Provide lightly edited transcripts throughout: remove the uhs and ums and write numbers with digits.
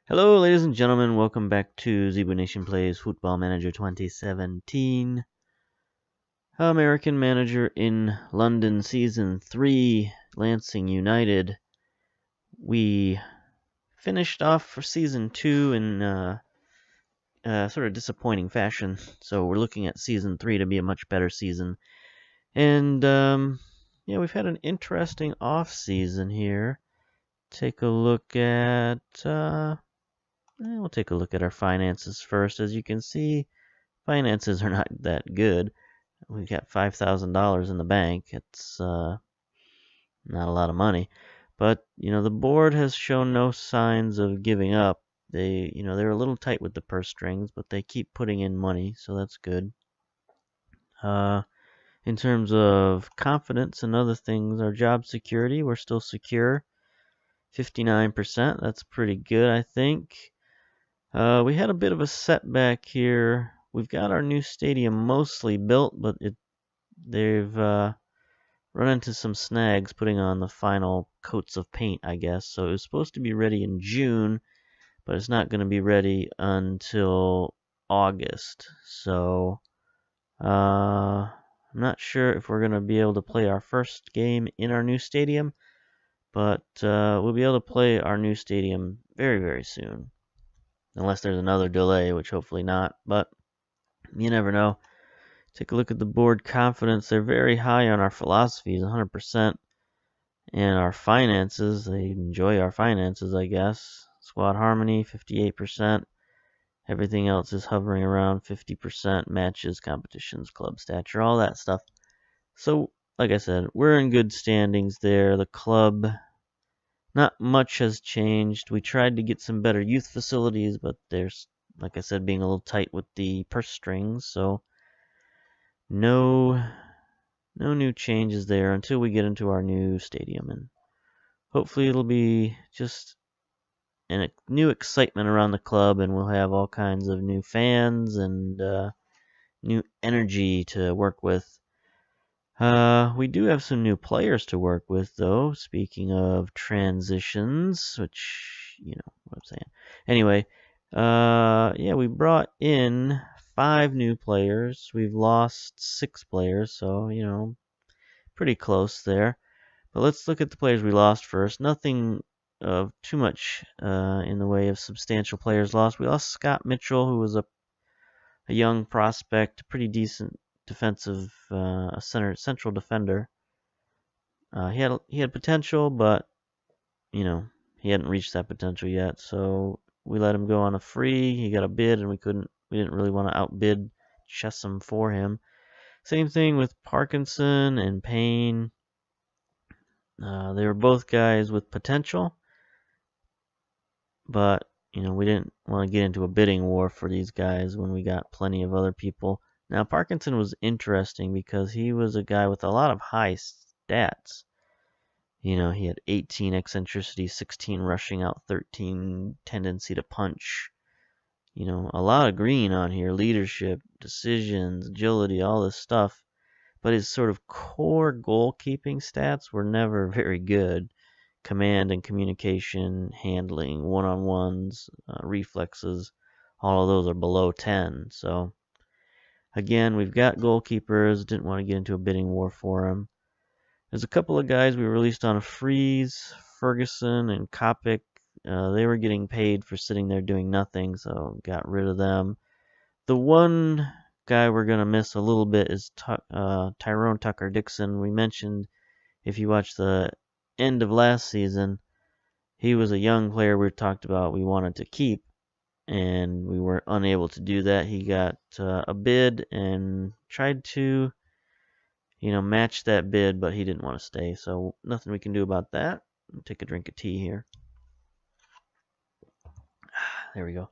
Hello, ladies and gentlemen. Welcome back to Zebu Nation Plays Football Manager 2017. American Manager in London Season 3, Lancing United. We finished off for Season 2 in sort of disappointing fashion. So we're looking at Season 3 to be a much better season. And, yeah, we've had an interesting off-season here. Take a look at... we'll take a look at our finances first. As you can see, finances are not that good. We've got $5,000 in the bank. It's not a lot of money, but the board has shown no signs of giving up. They're a little tight with the purse strings, but they keep putting in money, so that's good. In terms of confidence and other things, our job security, we're still secure. 59%. That's pretty good, I think. We had a bit of a setback here. We've got our new stadium mostly built, but they've run into some snags putting on the final coats of paint, I guess. So it was supposed to be ready in June, but it's not going to be ready until August. So I'm not sure if we're going to be able to play our first game in our new stadium, but we'll be able to play our new stadium very, very soon. Unless there's another delay, which hopefully not, but you never know. Take a look at the board confidence. They're very high on our philosophies, 100%. And our finances, they enjoy our finances, I guess. Squad harmony, 58%. Everything else is hovering around 50%. Matches, competitions, club stature, all that stuff. So, like I said, we're in good standings there. The club, not much has changed. We tried to get some better youth facilities, but there's, like I said, being a little tight with the purse strings, so no new changes there until we get into our new stadium, and hopefully it'll be just a new excitement around the club, and we'll have all kinds of new fans and new energy to work with. We do have some new players to work with, though. Speaking of transitions, which, what I'm saying. Anyway, yeah, we brought in 5 new players. We've lost 6 players, so, pretty close there. But let's look at the players we lost first. Nothing of too much in the way of substantial players lost. We lost Scott Mitchell, who was a young prospect, pretty decent defensive central defender. He had potential, but he hadn't reached that potential yet. So we let him go on a free. He got a bid, and we didn't really want to outbid Chesham for him. Same thing with Parkinson and Payne. They were both guys with potential, but we didn't want to get into a bidding war for these guys when we got plenty of other people. Now, Parkinson was interesting because he was a guy with a lot of high stats. He had 18 eccentricity, 16 rushing out, 13 tendency to punch. A lot of green on here, leadership, decisions, agility, all this stuff. But his sort of core goalkeeping stats were never very good. Command and communication, handling, one-on-ones, reflexes, all of those are below 10. So again, we've got goalkeepers. Didn't want to get into a bidding war for them. There's a couple of guys we released on a freeze. Ferguson and Kopic. They were getting paid for sitting there doing nothing, so got rid of them. The one guy we're going to miss a little bit is Tyrone Tucker-Dixon. We mentioned, if you watch the end of last season, he was a young player we talked about we wanted to keep, and we were unable to do that. He got a bid and tried to match that bid, but he didn't want to stay, so nothing we can do about that. I'll take a drink of tea here. There we go.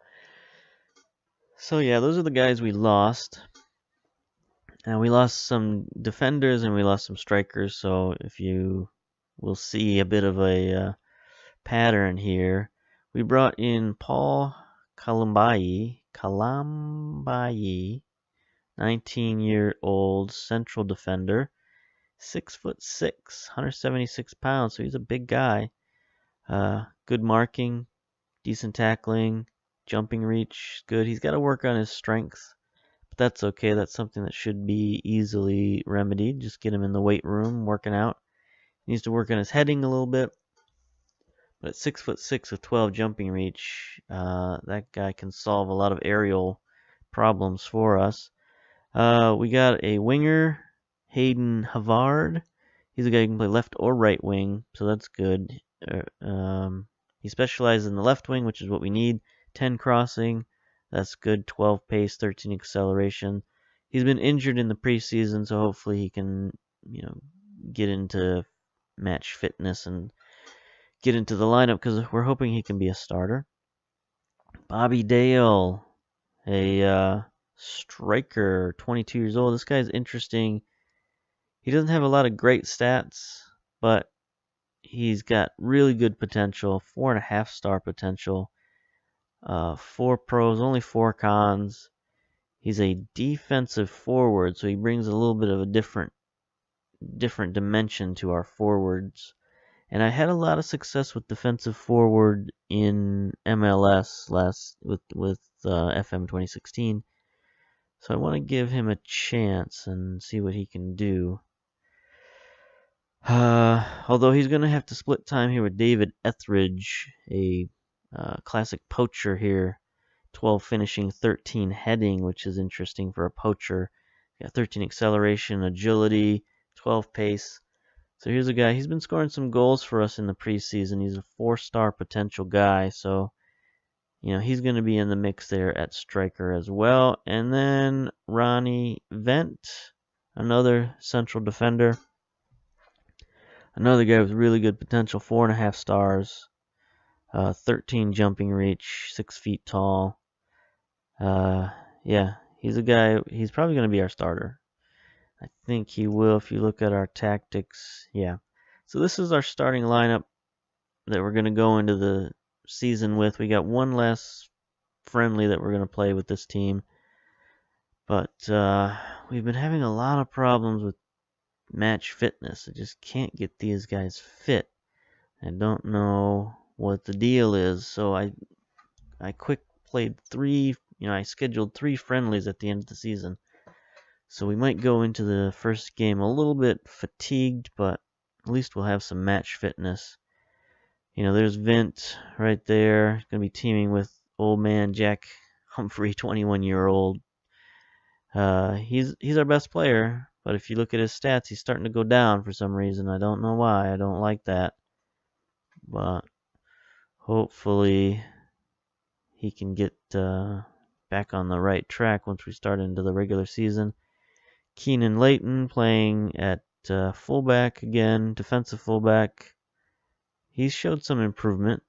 So yeah, those are the guys we lost. And we lost some defenders and we lost some strikers, so if you will see a bit of a pattern here. We brought in Paul Kalambayi, 19-year-old central defender, 6'6", 176 pounds, so he's a big guy. Good marking, decent tackling, jumping reach, good. He's got to work on his strength, but that's okay. That's something that should be easily remedied. Just get him in the weight room working out. He needs to work on his heading a little bit. But at 6'6" with 12 jumping reach, that guy can solve a lot of aerial problems for us. We got a winger, Hayden Havard. He's a guy who can play left or right wing, so that's good. He specializes in the left wing, which is what we need. 10 crossing, that's good. 12 pace, 13 acceleration. He's been injured in the preseason, so hopefully he can, get into match fitness and get into the lineup because we're hoping he can be a starter. Bobby Dale, a striker, 22 years old. This guy's interesting. He doesn't have a lot of great stats, but he's got really good potential, 4.5-star potential. 4 pros, only 4 cons. He's a defensive forward, so he brings a little bit of a different dimension to our forwards. And I had a lot of success with defensive forward in MLS with FM 2016. So I want to give him a chance and see what he can do. Although he's going to have to split time here with David Etheridge, a classic poacher here. 12 finishing, 13 heading, which is interesting for a poacher. Got 13 acceleration, agility, 12 pace. So here's a guy, he's been scoring some goals for us in the preseason. He's a 4-star potential guy, so he's going to be in the mix there at striker as well. And then Ronnie Vent, another central defender. Another guy with really good potential, 4.5 stars. 13 jumping reach, 6 feet tall. Yeah, he's a guy, he's probably going to be our starter. I think he will if you look at our tactics. Yeah. So this is our starting lineup that we're going to go into the season with. We got one less friendly that we're going to play with this team. But we've been having a lot of problems with match fitness. I just can't get these guys fit. I don't know what the deal is. So I played 3, I scheduled 3 friendlies at the end of the season. So we might go into the first game a little bit fatigued, but at least we'll have some match fitness. There's Vint right there. He's going to be teaming with old man Jack Humphrey, 21-year-old. He's our best player, but if you look at his stats, he's starting to go down for some reason. I don't know why. I don't like that. But hopefully he can get back on the right track once we start into the regular season. Keenan Layton playing at fullback again, defensive fullback. He's showed some improvement.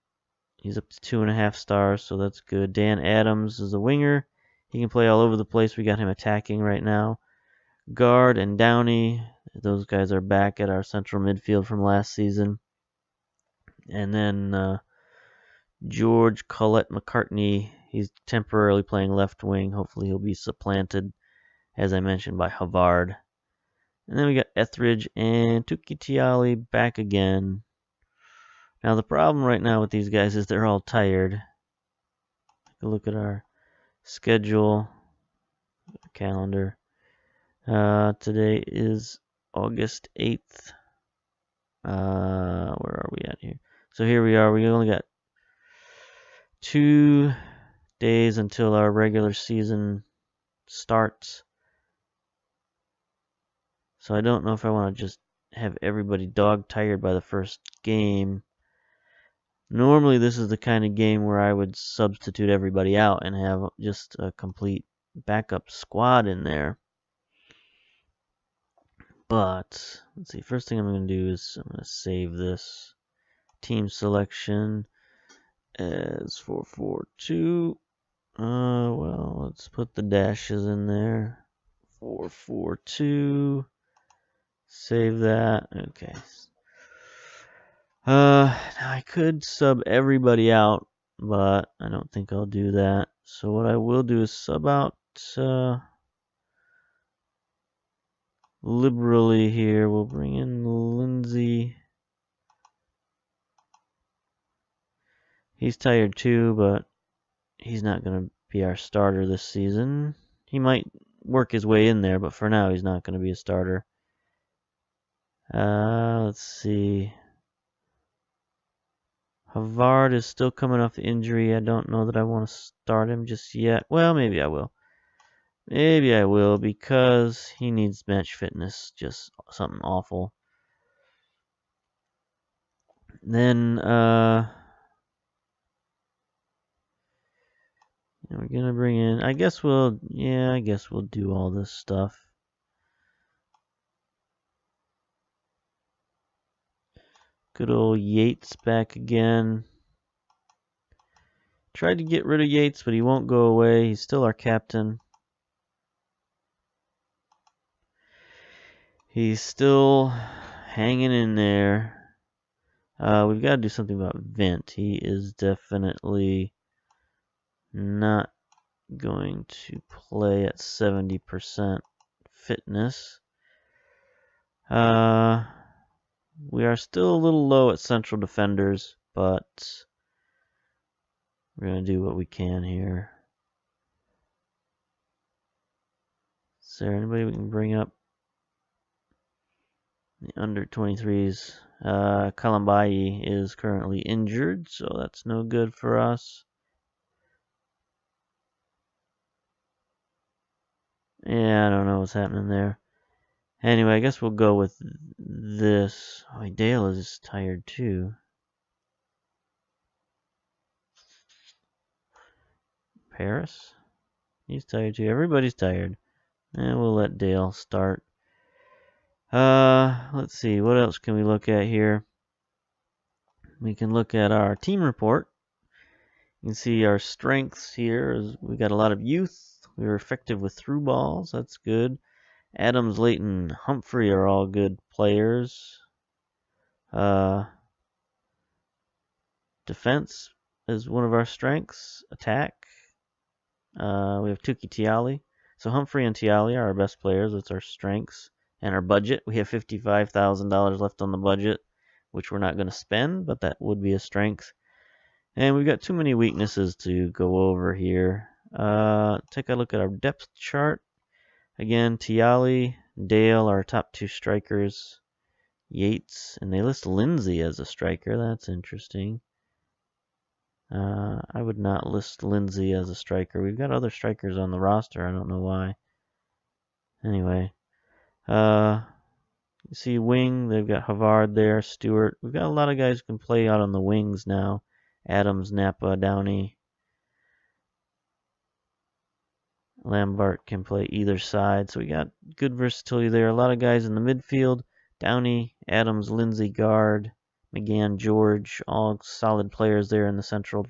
He's up to 2.5 stars, so that's good. Dan Adams is a winger. He can play all over the place. We got him attacking right now. Guard and Downey, those guys are back at our central midfield from last season. And then George Collette McCartney, he's temporarily playing left wing. Hopefully he'll be supplanted, as I mentioned, by Havard. And then we got Etheridge and Tukitiali back again. Now the problem right now with these guys is they're all tired. Take a look at our schedule, calendar. Today is August 8th. Where are we at here? So here we are. We only got 2 days until our regular season starts. So I don't know if I want to just have everybody dog tired by the first game. Normally this is the kind of game where I would substitute everybody out and have just a complete backup squad in there. But let's see, first thing I'm going to do is I'm going to save this team selection as 442. Well, let's put the dashes in there. 442. Save that. Okay. Now I could sub everybody out, but I don't think I'll do that. So what I will do is sub out liberally here. We'll bring in Lindsay. He's tired too, but he's not going to be our starter this season. He might work his way in there, but for now he's not going to be a starter. Let's see. Havard is still coming off the injury. I don't know that I want to start him just yet. Well, maybe I will. Maybe I will because he needs bench fitness. Just something awful. Then, we're gonna bring in. I guess we'll do all this stuff. Good old Yates back again. Tried to get rid of Yates, but he won't go away. He's still our captain. He's still hanging in there. We've got to do something about Vint. He is definitely not going to play at 70% fitness. We are still a little low at central defenders, but we're going to do what we can here. Is there anybody we can bring up? The under 23s. Kalambayi is currently injured, so that's no good for us. Yeah, I don't know what's happening there. Anyway, I guess we'll go with this. Oh, Dale is tired too. Paris? He's tired too. Everybody's tired. And we'll let Dale start. Let's see. What else can we look at here? We can look at our team report. You can see our strengths here. We got a lot of youth. We were effective with through balls. That's good. Adams, Leighton, Humphrey are all good players. Defense is one of our strengths. Attack. We have Tuki Tiali. So Humphrey and Tiali are our best players. That's our strengths. And our budget. We have $55,000 left on the budget, which we're not going to spend, but that would be a strength. And we've got too many weaknesses to go over here. Take a look at our depth chart. Again, Tiali, Dale are our top two strikers. Yates, and they list Lindsay as a striker. That's interesting. I would not list Lindsay as a striker. We've got other strikers on the roster. I don't know why. Anyway, you see wing. They've got Havard there, Stewart. We've got a lot of guys who can play out on the wings now. Adams, Napa, Downey. Lambert can play either side. So we got good versatility there. A lot of guys in the midfield. Downey, Adams, Lindsay, guard. McGann, George, all solid players there in the central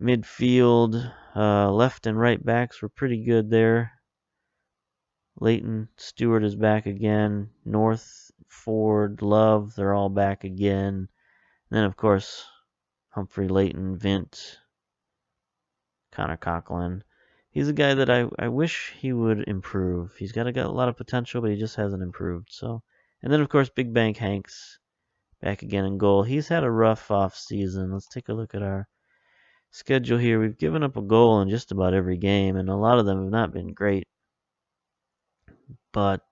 midfield. Left and right backs were pretty good there. Leighton, Stewart is back again. North, Ford, Love, they're all back again. And then, of course, Humphrey, Leighton, Vint, Connor Coughlin. He's a guy that I wish he would improve. He's got a lot of potential, but he just hasn't improved. So, and then, of course, Big Bank Hanks back again in goal. He's had a rough off season. Let's take a look at our schedule here. We've given up a goal in just about every game, and a lot of them have not been great. But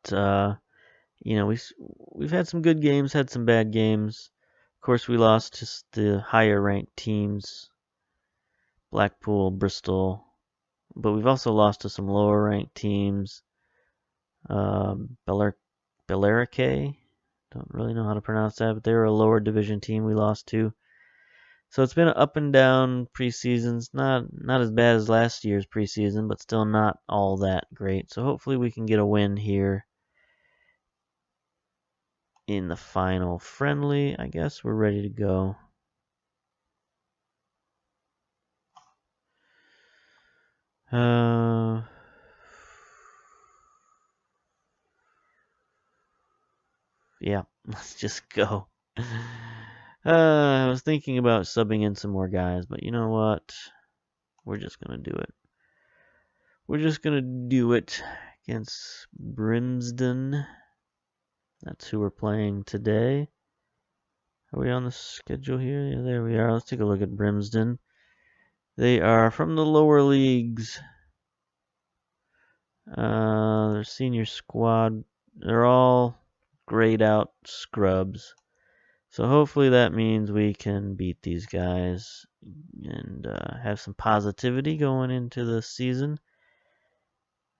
we've had some good games, had some bad games. Of course, we lost to the higher ranked teams, Blackpool, Bristol, but we've also lost to some lower ranked teams. Bellerique, don't really know how to pronounce that, but they were a lower division team we lost to. So it's been an up and down preseasons. Not as bad as last year's preseason, but still not all that great. So hopefully we can get a win here in the final friendly. I guess we're ready to go. Yeah, let's just go. I was thinking about subbing in some more guys, but you know what? We're just going to do it. We're just going to do it against Brimsden. That's who we're playing today. Are we on the schedule here? Yeah, there we are. Let's take a look at Brimston. They are from the lower leagues. Their senior squad, they're all grayed out scrubs. So hopefully that means we can beat these guys and have some positivity going into the season.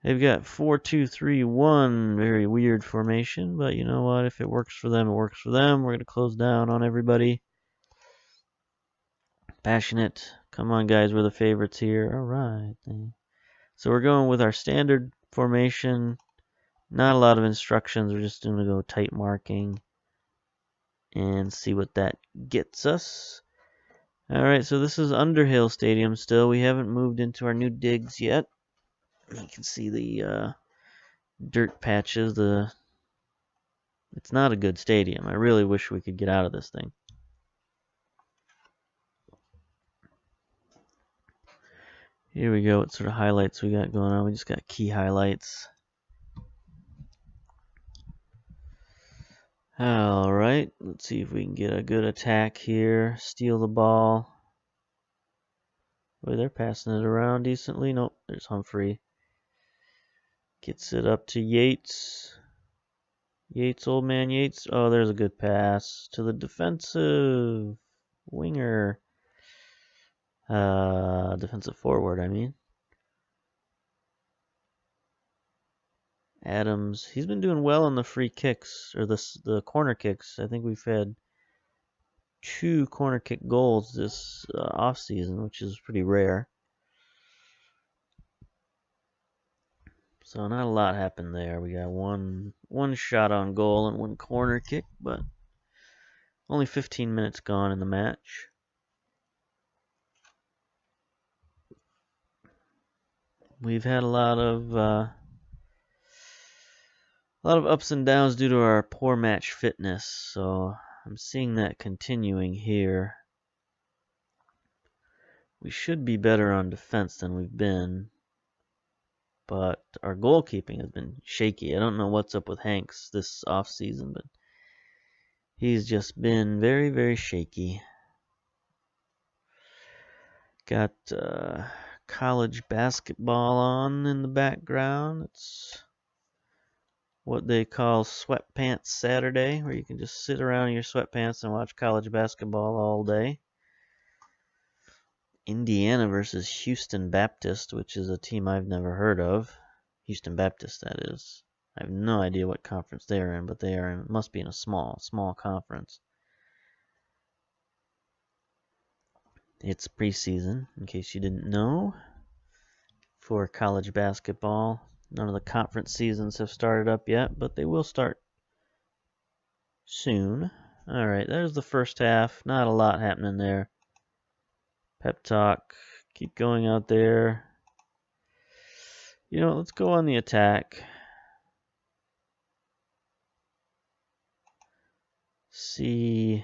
They've got 4-2-3-1, very weird formation, but you know what? If it works for them, it works for them. We're going to close down on everybody. Passionate. Come on, guys, we're the favorites here. All right. So we're going with our standard formation. Not a lot of instructions. We're just going to go tight marking and see what that gets us. All right, so this is Underhill Stadium still. We haven't moved into our new digs yet. You can see the dirt patches. It's not a good stadium. I really wish we could get out of this thing. Here we go. What sort of highlights we got going on? We just got key highlights. All right, let's see if we can get a good attack here. Steal the ball. Boy, they're passing it around decently. Nope, there's Humphrey. Gets it up to Yates. Yates, old man Yates. Oh, there's a good pass to the defensive winger. Defensive forward, I mean. Adams, he's been doing well on the free kicks, or the corner kicks. I think we've had 2 corner kick goals this off season, which is pretty rare. So not a lot happened there. We got one shot on goal and 1 corner kick, but only 15 minutes gone in the match. We've had a lot of ups and downs due to our poor match fitness, so I'm seeing that continuing here. We should be better on defense than we've been, but our goalkeeping has been shaky. I don't know what's up with Hanks this off season, but he's just been very, very shaky. Got college basketball on in the background. It's what they call Sweatpants Saturday, where you can just sit around in your sweatpants and watch college basketball all day. Indiana versus Houston Baptist, which is a team I've never heard of. Houston Baptist, that is. I have no idea what conference they're in, but must be in a small conference. It's preseason, in case you didn't know, for college basketball. None of the conference seasons have started up yet, but they will start soon. All right, there's the first half. Not a lot happening there. Pep talk. Keep going out there. You know, let's go on the attack. See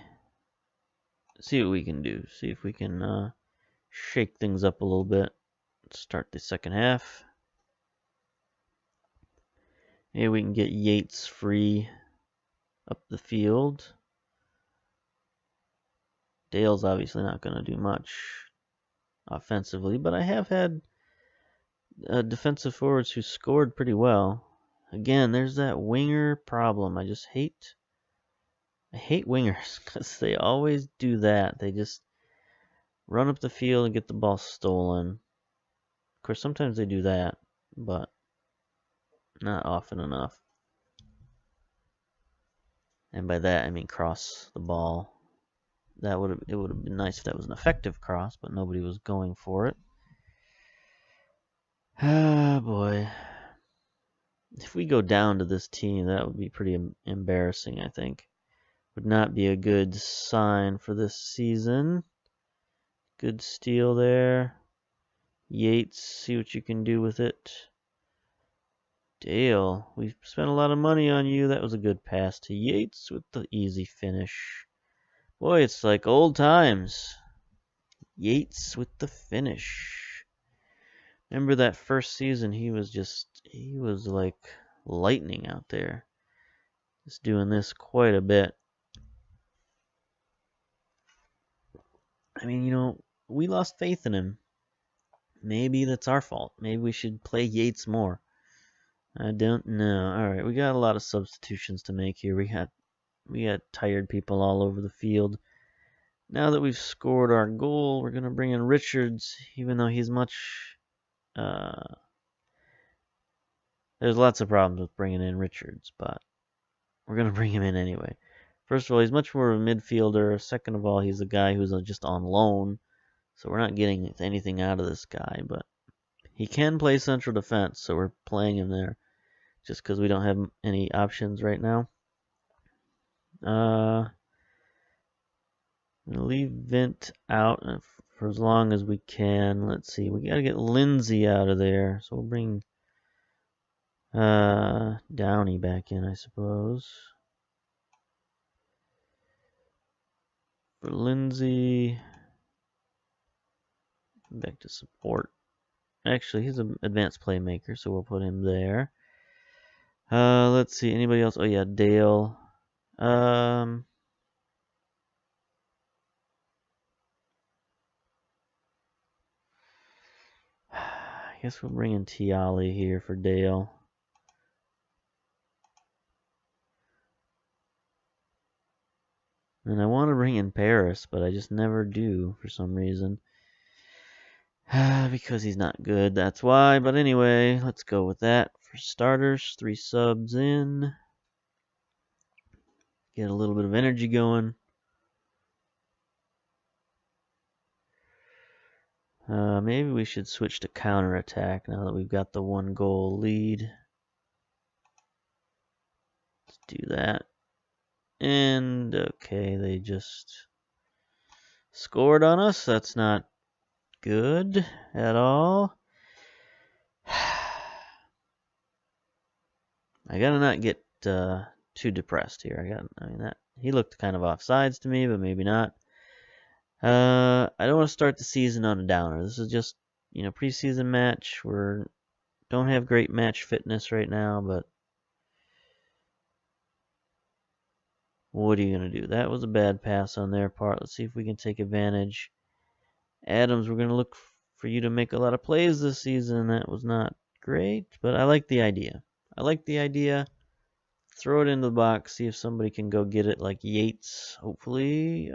what we can do. See if we can shake things up a little bit. Let's start the second half. Maybe we can get Yates free up the field. Dale's obviously not going to do much offensively, but I have had defensive forwards who scored pretty well. Again, there's that winger problem. I hate wingers because they always do that. They just run up the field and get the ball stolen. Of course, sometimes they do that, but not often enough. And by that, I mean cross the ball. It would have been nice if that was an effective cross, but nobody was going for it. Ah, boy. If we go down to this team, that would be pretty embarrassing, I think. Would not be a good sign for this season. Good steal there. Yates, see what you can do with it. Dale, we've spent a lot of money on you. That was a good pass to Yates with the easy finish. Boy, it's like old times. Yates with the finish. Remember that first season, he was like lightning out there. Just doing this quite a bit. I mean, you know, we lost faith in him. Maybe that's our fault. Maybe we should play Yates more. I don't know. Alright, we got a lot of substitutions to make here. We got tired people all over the field. Now that we've scored our goal, we're going to bring in Richards, even though he's much... there's lots of problems with bringing in Richards, but we're going to bring him in anyway. First of all, he's much more of a midfielder. Second of all, he's a guy who's just on loan, so we're not getting anything out of this guy, but he can play central defense, so we're playing him there just because we don't have any options right now. I'm going to leave Vint out for as long as we can. Let's see, we got to get Lindsay out of there, so we'll bring Downey back in, I suppose. For Lindsay, back to support. Actually, he's an advanced playmaker, so we'll put him there. Let's see, anybody else? Oh yeah, Dale. I guess we'll bring in Tiali here for Dale. And I want to bring in Paris, but I just never do for some reason. Because he's not good, that's why. But anyway, let's go with that. For starters, 3 subs in. Get a little bit of energy going. Maybe we should switch to counterattack now that we've got the 1-goal lead. Let's do that. And, okay, they just scored on us. That's not good at all. I gotta not get too depressed here. I mean, that he looked kind of offsides to me, but maybe not. I don't want to start the season on a downer. This is just, you know, preseason match. We don't have great match fitness right now, but what are you going to do? That was a bad pass on their part. Let's see if we can take advantage. Adams, we're going to look for you to make a lot of plays this season. That was not great, but I like the idea. Throw it into the box, see if somebody can go get it like Yates, hopefully.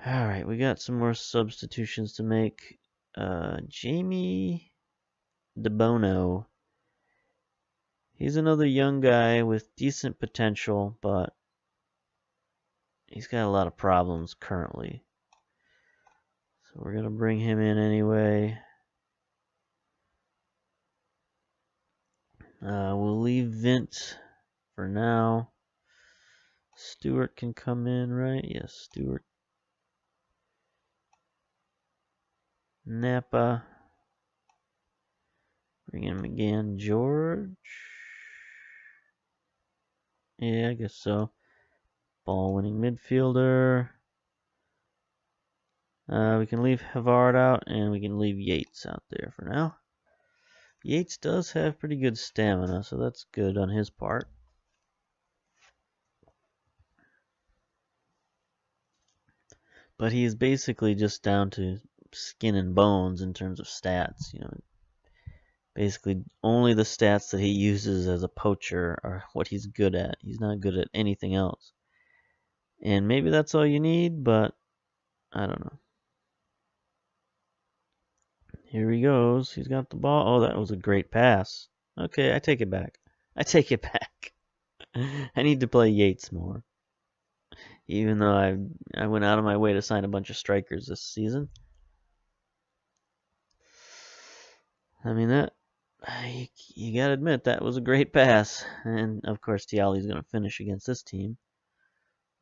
Alright, we got some more substitutions to make. Jamie DeBono. He's another young guy with decent potential, but he's got a lot of problems currently. So we're going to bring him in anyway. We'll leave Vint for now. Stewart can come in, right? Yes, Stewart. Napa. Bring him again. George. Yeah, I guess so. Ball-winning midfielder. We can leave Havard out, and we can leave Yates out there for now. Yates does have pretty good stamina, so that's good on his part. But he's basically just down to skin and bones in terms of stats. You know, basically only the stats that he uses as a poacher are what he's good at. He's not good at anything else. And maybe that's all you need, but I don't know. Here he goes. He's got the ball. Oh, that was a great pass. Okay, I take it back. I need to play Yates more. Even though I went out of my way to sign a bunch of strikers this season. I mean, you gotta admit, that was a great pass. And, of course, Tiali's gonna finish against this team.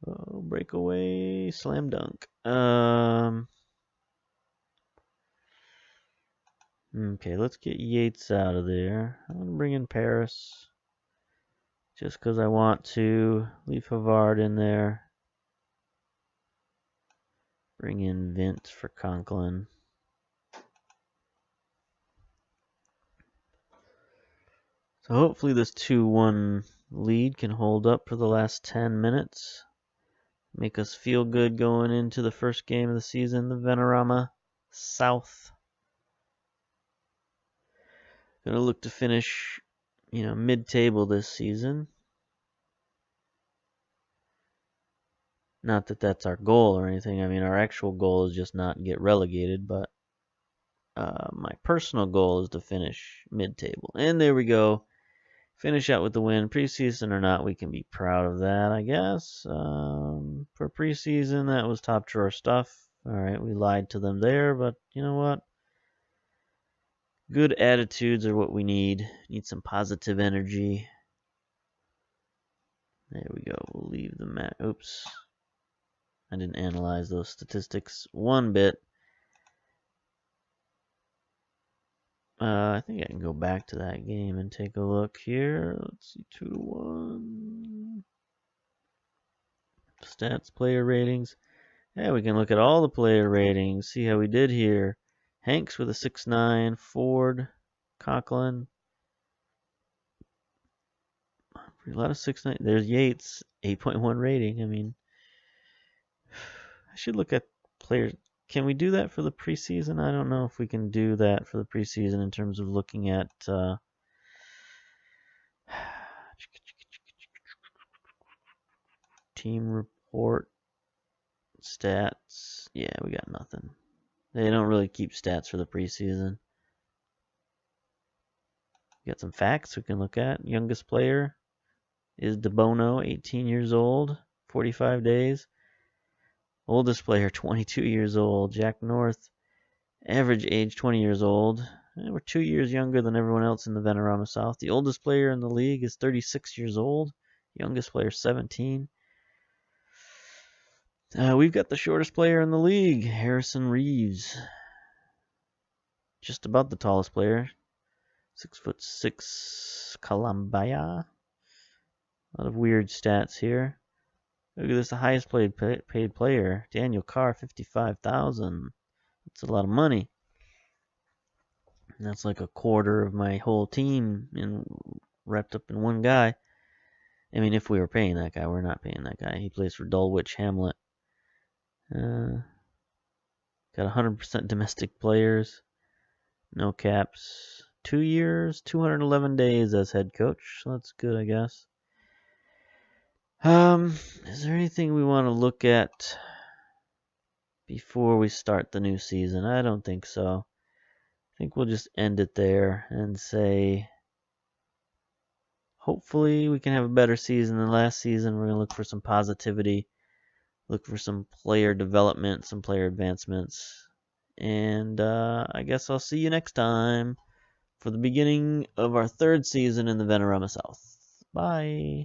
Oh, breakaway, slam dunk. Okay, let's get Yates out of there. I'm going to bring in Paris. Just because I want to. Leave Havard in there. Bring in Vint for Conklin. So hopefully this 2-1 lead can hold up for the last 10 minutes. make us feel good going into the first game of the season, the Vanarama South. Gonna look to finish, mid-table this season. Not that that's our goal or anything. I mean, our actual goal is just not get relegated, but my personal goal is to finish mid-table. And there we go. Finish out with the win. Preseason or not, we can be proud of that, I guess. For preseason, that was top drawer stuff. All right, we lied to them there, but you know what? Good attitudes are what we need. Need some positive energy. There we go. We'll leave the map. Oops. I didn't analyze those statistics one bit. I think I can go back to that game and take a look here. Let's see, 2-1. Stats, player ratings. Yeah, we can look at all the player ratings, see how we did here. Hanks with a 6.9, Ford, Conklin. A lot of 6.9. There's Yates, 8.1 rating. I mean, I should look at players. Can we do that for the preseason? I don't know if we can do that for the preseason in terms of looking at team report stats. Yeah, we got nothing. They don't really keep stats for the preseason. We got some facts we can look at. Youngest player is DeBono, 18 years old, 45 days. Oldest player, 22 years old, Jack North. Average age, 20 years old. We're 2 years younger than everyone else in the Vanarama South. The oldest player in the league is 36 years old. Youngest player, 17. We've got the shortest player in the league, Harrison Reeves. Just about the tallest player. 6'6", Kalambaya. A lot of weird stats here. Look at this, the highest paid player, Daniel Carr, $55,000. That's a lot of money. And that's like a quarter of my whole team wrapped up in one guy. I mean, if we were paying that guy, we're not paying that guy. He plays for Dulwich Hamlet. Got 100% domestic players. No caps. 2 years, 211 days as head coach. So that's good, I guess. Is there anything we want to look at before we start the new season? I don't think so. I think we'll just end it there and say hopefully we can have a better season than last season. We're going to look for some positivity, look for some player development, some player advancements. And I guess I'll see you next time for the beginning of our third season in the Vanarama South. Bye.